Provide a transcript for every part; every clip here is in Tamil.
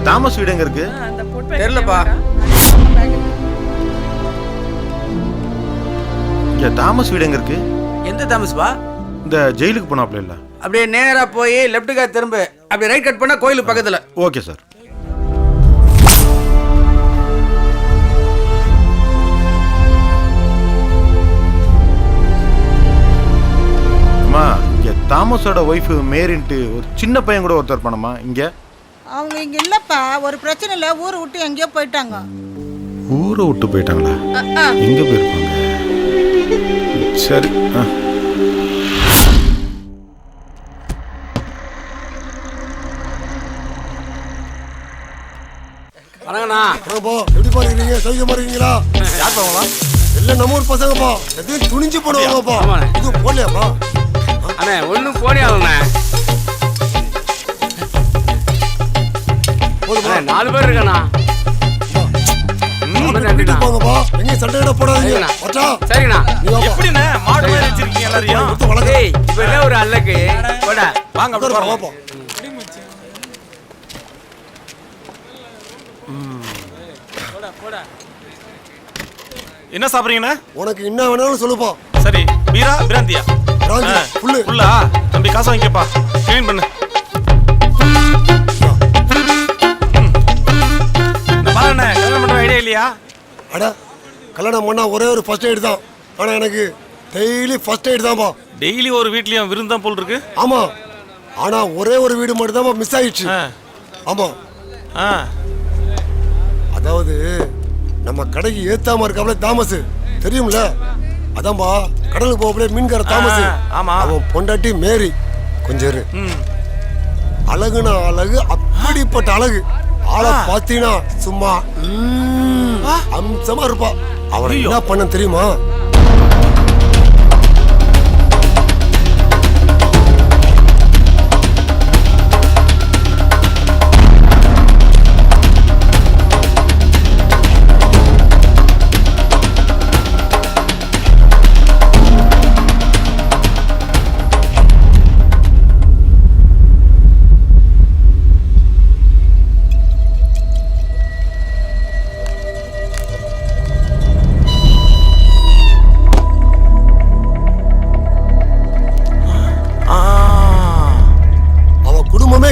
தாமஸ் வீடு எங்க இருக்கு? தெரியலப்பா. தாமஸ் வீடு எங்க இருக்கு? எந்த தாமஸ்பா? இந்த ஜெயிலுக்கு போனாப்ல இல்ல? அப்படியே நேரா போய் லெஃப்ட்டுக்கா திரும்ப, அப்படியே ரைட் கட் பண்ணா கோயிலுக்கு பக்கத்துல. Okay sir. அம்மா, இங்க தாமஸோட ஒய்ஃப் மேரின்ட்டு ஒரு சின்ன பையன் கூட ஒருத்தர் பண்ணமா இங்க? அவங்க இங்க இல்லப்பா, ஒரு பிரச்சனை இல்ல, ஊரை விட்டு எங்கேயோ போயிட்டாங்க. ஊரை விட்டு போயிட்டாங்களா? எங்க போயிருப்பாங்க? சரி. வரங்கண்ணா. எப்படி பாருங்க? சௌகரியமா இருக்கீங்களா? யார் போவா? எல்லாம் நம்ம ஊர் பசங்கப்பா. எதையும் துணிஞ்சு போடுவாங்கப்பா. இது போடலையாப்பா? அண்ணே ஒன்றும் போனே ஆகலண்ணே. 4 பேர் இருக்கண்ணா. போங்கப்பா. எங்க சண்டையிட போடாதீங்க. சரிண்ணா. எப்படிண்ணே மாடு மாதிரி வச்சிருக்கீங்க எல்லாரையும்? ஏய், இப்போ என்ன ஒரு அல்லக்கு? போடா. வாங்க அப்படியே வாப்பா. என்ன சாப்பிடுறீங்கண்ணே? உனக்கு என்ன வேணாலும் சொல்லுப்பா. சரி, பீரா பிராந்தியா? பிராந்தி ஃபுல்லா. தம்பி காசு வாங்கிக்கப்பா. க்ளீன் பண்ணு. பாருண்ணே, கல்யாணம் பண்ற ஐடியா இல்லையா? அட, கல்யாணம் பண்ணா ஒரே ஒரு ஃபர்ஸ்ட் எய்ட் தான். ஆனா எனக்கு டெய்லி ஃபர்ஸ்ட் எய்ட் தான்ப்பா. டெய்லி ஒரு வீட்லயும் விருந்து தான் போல் இருக்கு. ஆமா, ஆனா ஒரே ஒரு வீடு மட்டும் தான் மிஸ் ஆயிடுச்சு. ஆமா. அதாவது நம்ம கடைக்கு ஏத்தாம இருக்காப்ல தாமஸ், தெரியும்ல? அதான்பா கடலுக்கு போகல மீன்கார தாமஸ். ஆமா. அவன் பொண்டாட்டி மேரி. கொஞ்சம் இரு. அழகுனா அழகு, அப்படிப்பட்ட அழகு. ஆளை பாத்தீங்கன்னா சும்மா அம்சமா இருப்பா. அவரை என்ன பண்ண தெரியுமா?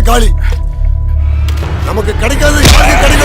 காளி நமக்கு கிடைக்காது, கிடைக்காது.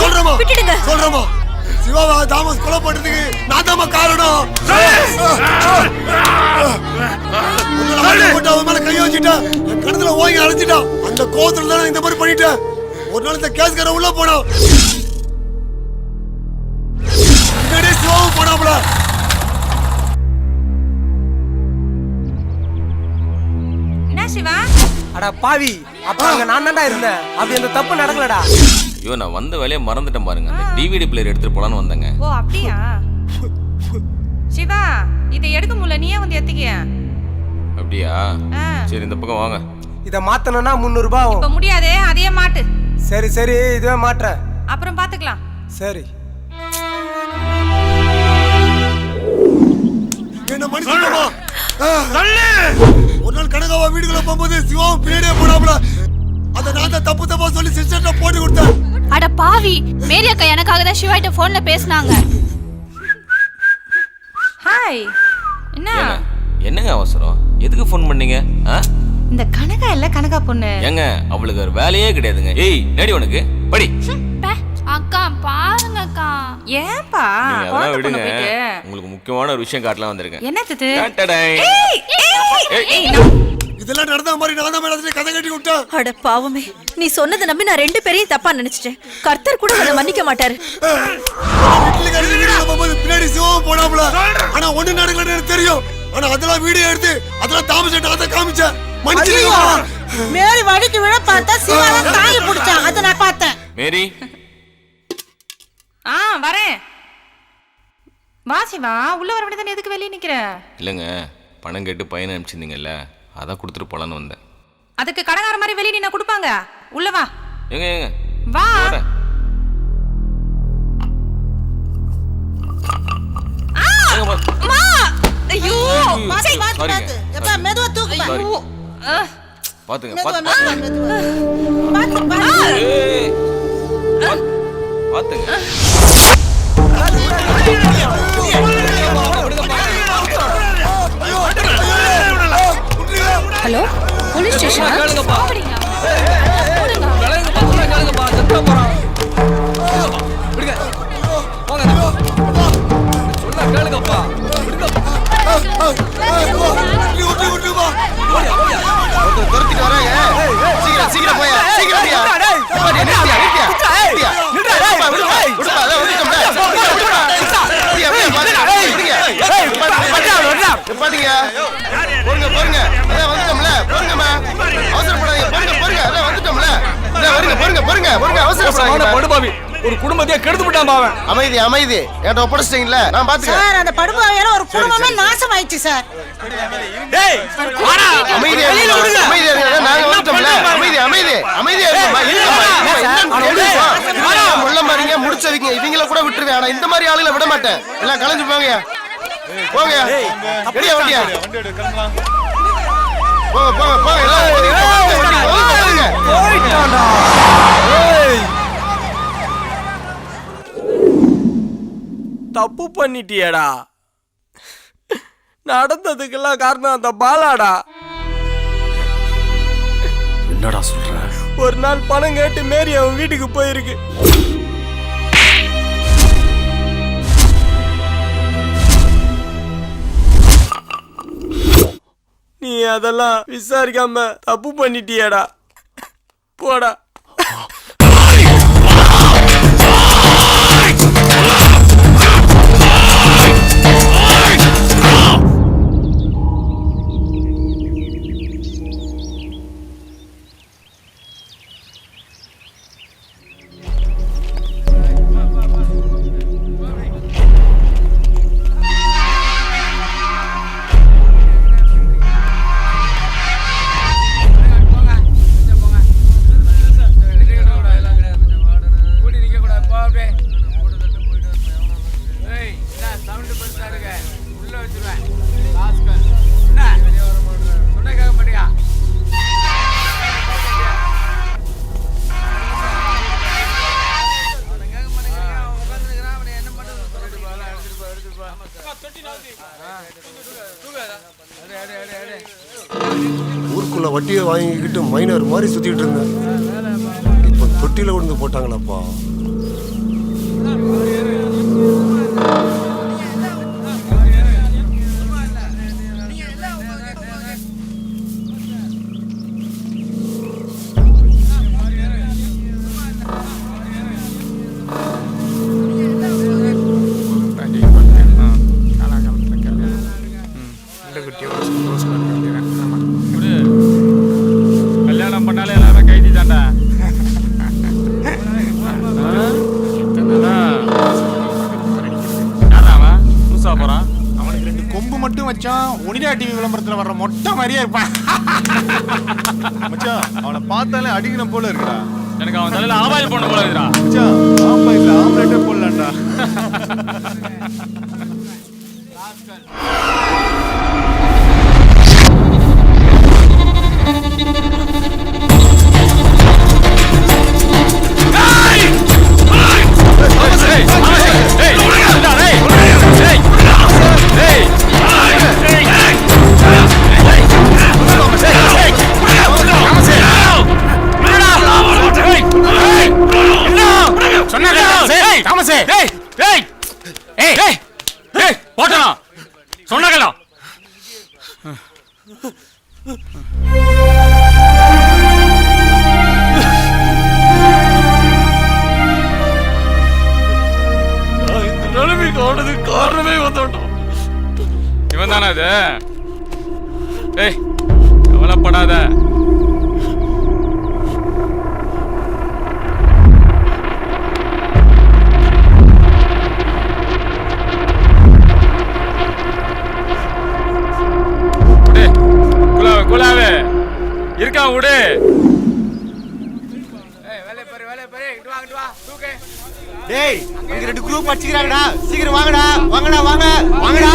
சொல்றமா விட்டுடுங்க. சொல்றமா சிவாவா தாமஸ் கொலை பண்றதுக்கு நான் தான் காரணம். அவன் மேல கை வச்சுட்டா என் கணத்துல ஓங்கி அழைச்சிட்டான். அந்த கோவத்துல தான் இந்த மாதிரி பண்ணிட்டேன். ஒரு நாள் இந்த கேஸ்கார உள்ள போனான். சிவாவும் போனாப்ல. என்ன சிவா? அட பாவி, அப்ப அங்க நான் தான்டா இருந்தேன். அப்படி அந்த தப்பு நடக்கலடா. ஐயோ நான் வந்த வேலையை மறந்துட்டேன் பாருங்க. அந்த டிவிடி பிளேயர் எடுத்துட்டு போலான்னு வந்தேங்க. ஓ அப்படியா? சிவா, இதை எடுக்க முடியல, நீயே வந்து எத்திக்க. அப்படியா? சரி இந்த பக்கம் வாங்க. இத மாத்தணும்னா 300 ரூபாய் ஆகும். இப்ப முடியாதே, அதையே மாட்டு. சரி சரி, இதுவே மாட்றேன். அப்புறம் பாத்துக்கலாம். சரி. என்ன மனுஷனமா? ஒரு நாள் கனகாவா வீடுக்குள்ள போகும்போது சிவாவும் பின்னாடியே போனாப்ல. அத நான் தான் தப்பா சொல்லி சிஸ்டர்ட்ட போட்டு கொடுத்தேன். அட பாவி, மேரி அக்கா எனக்காக தான் சிவாயிட்ட போன்ல பேசுனாங்க. ஹாய். என்ன? என்னங்க அவசரம்? எதுக்கு ஃபோன் பண்ணீங்க? இந்த கனகா இல்ல கனகா பொண்ணு. ஏங்க அவளுக்கு ஒரு வேலையே கிடையாதுங்க. ஏய் நேடி உனக்கு படி. அக்கா பாருங்க அக்கா. ஏன்பா? அதெல்லாம் விடுங்க. உங்களுக்கு முக்கியமான ஒரு விஷயம் காட்டலாம் வந்திருக்கேன். என்னது? இதெல்லாம் நடந்த மாதிரி நான் தான் மேல கதை கட்டி விட்டேன். அட பாவமே, நீ சொன்னதை நம்பி நான் 2 பேரையும் தப்பா நினைச்சிட்டேன். கர்த்தர் கூட அதை மன்னிக்க மாட்டாரு. பின்னாடி சிவாவும் போனாப்ல. ஆனா ஒண்ணு நடக்கலன்னு எனக்கு தெரியும். ஆனா அதெல்லாம் வீடியோ எடுத்து அதெல்லாம் தாமஸ் அதை காமிச்சேன். மேரி வடிக்கு விழ பார்த்தா சிவாவை தாங்கி பிடிச்சான். அதை நான் பார்த்தேன். மேரி வரேன். வா சிவா, உள்ள வர வேண்டியதானே, எதுக்கு வெளியே நிக்கிற? இல்லைங்க, பணம் கேட்டு பையனை அனுப்பிச்சிருந்தீங்கல்ல, அதான் கொடுத்துட்டு போலான்னு வந்தேன். அதுக்கு கடைக்கார மாதிரி வெளியே நின்னா கொடுப்பாங்க. உள்ள வா. ஏங்க ஏங்க வா. ஐயோ, பாத்து பாத்து. எப்பா மெதுவா தூக்குப்பா. பாத்துங்க மெதுவா பாத்துங்க பாத்து பாத்து. பாத்துங்க. Hello, police station. சீக்கிரம் போயா, சீக்கிரம் பாத்தீங்க. பொறுங்க பொறுங்க, அதான் வந்துட்டோம்ல. பொறுங்கம்மா, அவசரப்படாதீங்க. பொறுங்க பொறுங்க, அதான் வந்துட்டோம்ல. பொறுங்க பொறுங்க பொறுங்க பொறுங்க, அவசரப்படாதீங்க. படுபாவி ஒரு குடும்பத்தையே கெடுத்து விட்டான் பாவன். அமைதி அமைதி, என்கிட்ட ஒப்படைச்சிட்டீங்களா? நான் பாத்துக்கிறேன் சார், அந்த படுபாவியால ஒரு குடும்பமே நாசம் ஆயிடுச்சு சார். டேய் வாடா, அமைதியா இருங்க. அமைதியா இருங்க, நாங்க வந்துட்டோம்ல. அமைதி அமைதி அமைதியா இருங்கம்மா. முள்ள மாதிரிங்க முடிச்சவங்க இவங்கள கூட விட்டுருவேன். ஆனா இந்த மாதிரி ஆளுகளை விட மாட்டேன். எல்லாம் கலைஞ்சு போங்க போங்க. ரெடியா வண்டியா? போங்க போங்க போங்க, எல்லாம் போங்க. போயிட்டான்டா. தப்பு பண்ணிட்டியடா. நடந்ததுக்கெல்லாம் காரணம் அந்த பாலாடா. என்னடா சொல்ற? ஒரு நாள் பணம் கேட்டு மேரி அவன் வீட்டுக்கு போயிருக்கு. நீ அதெல்லாம் விசாரிக்காம தப்பு பண்ணிட்டியடா. போடா. ஊருக்குள்ள வட்டியை வாங்கிக்கிட்டு மைனர் மாதிரி சுத்திட்டு இருந்தேன். இப்ப தொட்டியில விழுந்து போட்டாங்களப்பா. கல்யாணம் பண்ணாலே எல்லாரும் கைதி தாண்டா. அவனுக்கு 2 கொம்பு மட்டும் வச்சான். ஒனிடா டிவி விளம்பரத்துல வர்ற மொட்டை மாதிரியே இருப்பான். மச்சான் அவனை பார்த்தாலே அடிக்கணும் போல இருக்குடா. எனக்கு அவன் தலையில ஆபாயில் பண்ண போல இருக்குடா. மச்சான் ஆம்லைட்ல ஆம்லேட்டே போடலாம்டா. காரணமே வந்துட்டோம். இவன் தானே அது? ஏய் கவலைப்படாத. குலாவே இருக்கா விடு. டேய் இங்க 2 குரூப் அடிச்சுக்கிறாங்கடா. சீக்கிரம் வாங்கடா வாங்கடா வாங்க வாங்கடா.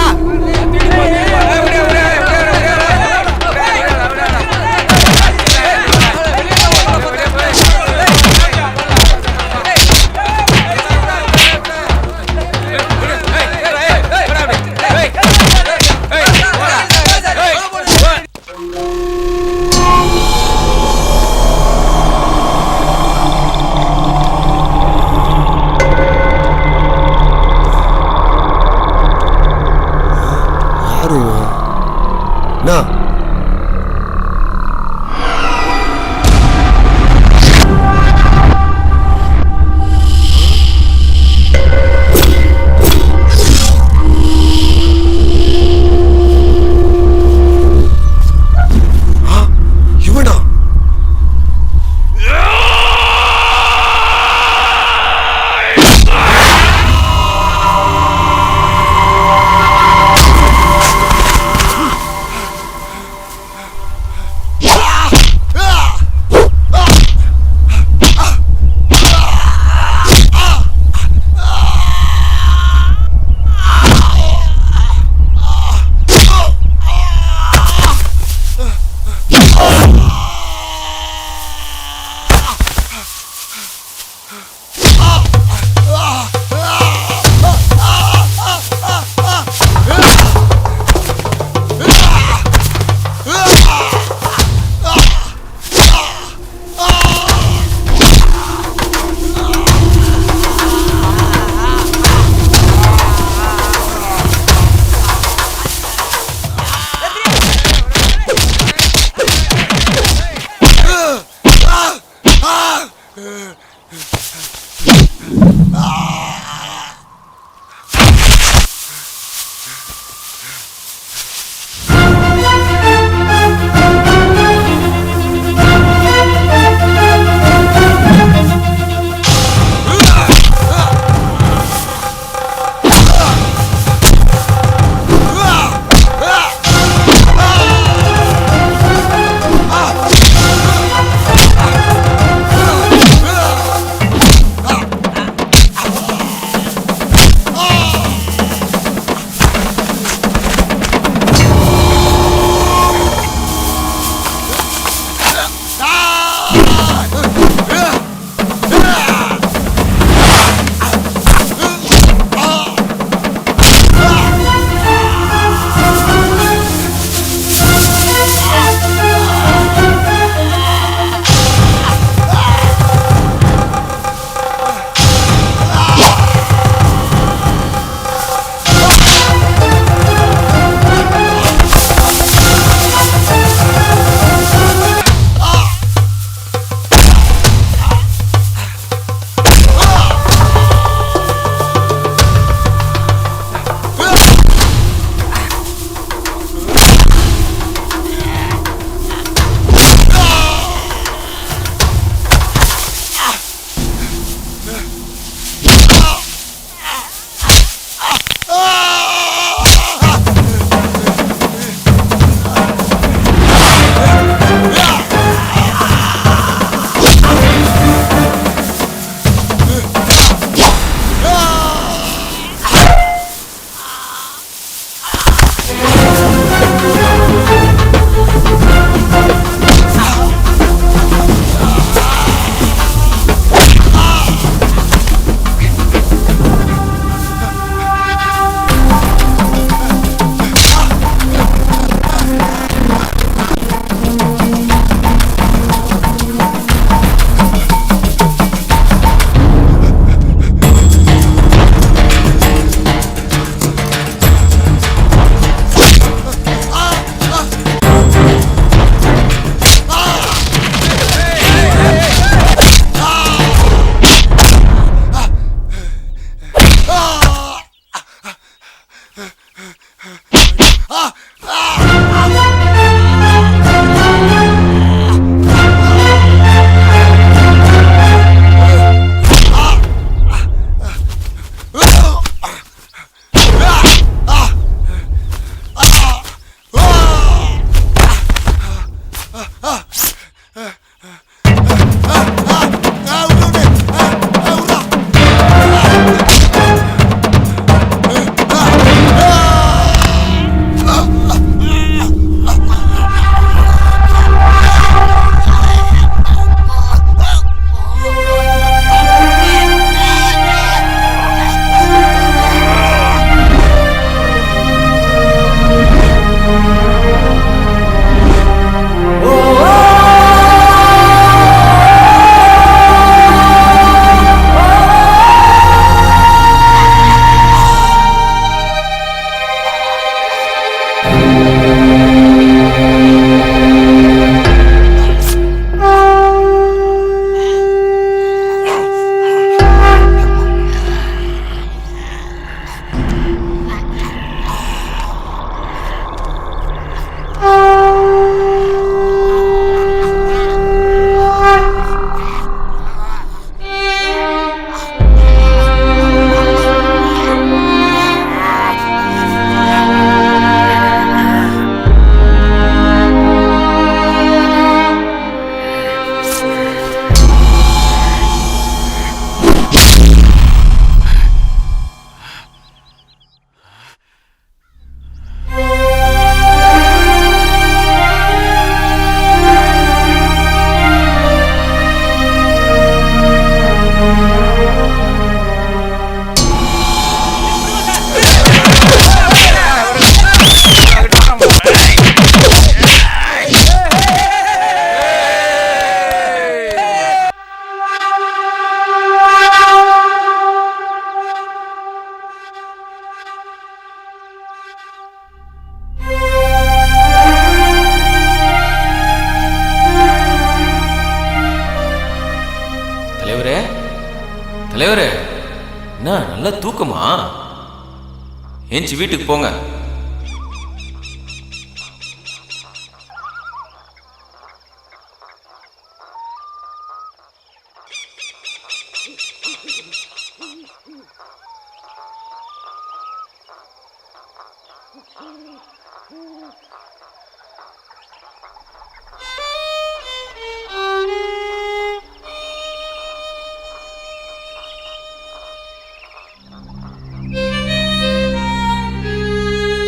தலைவரே என்ன நல்ல தூக்கமா? ஏஞ்சி வீட்டுக்கு போங்க.